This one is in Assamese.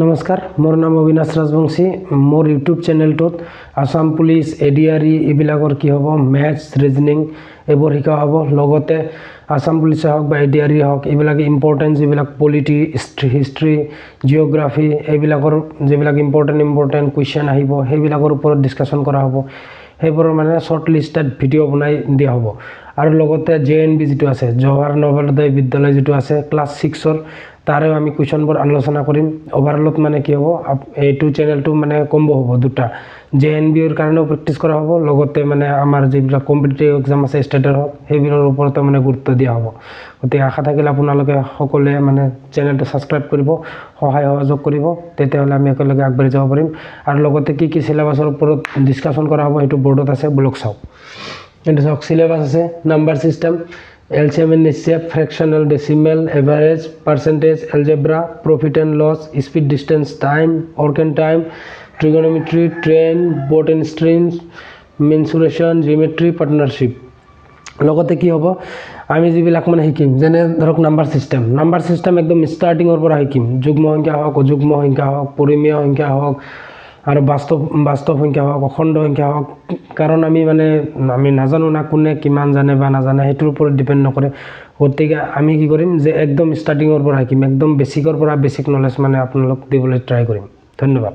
নমস্কাৰ, মোৰ নাম অবিনাশ ৰাজবংশী। মোৰ ইউটিউব চেনেলটোত আসাম পুলিচ, এডিআৰই এইবিলাকৰ কি হ'ব, মেথছ, ৰিজনিং এইবোৰ শিকা হ'ব। লগতে আসাম পুলিচে হওক বা এডিআৰই হওক, এইবিলাক ইম্পৰ্টেণ্ট যিবিলাক পলিটি, হিষ্ট্ৰী, জিঅ'গ্ৰাফী এইবিলাকৰ যিবিলাক ইম্পৰ্টেণ্ট কুৱেশ্যন আহিব, সেইবিলাকৰ ওপৰত ডিছকাশ্যন কৰা হ'ব। সেইবোৰৰ মানে শ্বৰ্ট লিষ্টেড ভিডিঅ' বনাই দিয়া হ'ব। আৰু লগতে JNB যিটো আছে, জৱাহৰ নৱোদয় বিদ্যালয় যিটো আছে ক্লাছ 6ৰ, তাৰেও আমি কুৱেশ্যনবোৰ আলোচনা কৰিম। অভাৰঅলত মানে কি হ'ব, এইটো চেনেলটো মানে কম্বো হ'ব দুটা, JNBৰ কাৰণেও প্ৰেক্টিছ কৰা হ'ব, লগতে মানে আমাৰ যিবিলাক কম্পিটিটিভ এক্সাম আছে ষ্টেটৰ হওক, সেইবোৰৰ ওপৰতো মানে গুৰুত্ব দিয়া হ'ব। গতিকে আশা থাকিলে আপোনালোকে সকলোৱে মানে চেনেলটো ছাবস্ক্ৰাইব কৰিব, সহায় সহযোগ কৰিব, তেতিয়াহ'লে আমি একেলগে আগবাঢ়ি যাব পাৰিম। আৰু লগতে কি কি চিলেবাছৰ ওপৰত ডিছকাশ্যন কৰা হ'ব সেইটো বৰ্ডত আছে, ব্লগ চাওক। এইটো চাওক, চিলেবাছ আছে, number system, LCM and HCF, fractional, decimal, average, percentage, algebra, profit and loss, speed, distance, time, work and time, trigonometry, train, boat and streams, mensuration, geometry, partnership। লগতে কি হ'ব, আমি যিবিলাক মানে শিকিম, যেনে ধৰক নাম্বাৰ ছিষ্টেম একদম ষ্টাৰ্টিঙৰ পৰা শিকিম। যুগ্ম সংখ্যা হওক, অযুগ্ম সংখ্যা হওক, পৰিমেয় সংখ্যা হওক, আৰু বাস্তৱ সংখ্যা হওক, অখণ্ড সংখ্যা হওক। কাৰণ আমি নাজানো না কোনে কিমান জানে বা নাজানে, সেইটোৰ ওপৰত ডিপেণ্ড নকৰে। গতিকে আমি কি কৰিম যে একদম ষ্টাৰ্টিঙৰ পৰা শিকিম, একদম বেছিকৰ পৰা বেছিক নলেজ মানে আপোনালোক দিবলৈ ট্ৰাই কৰিম। ধন্যবাদ।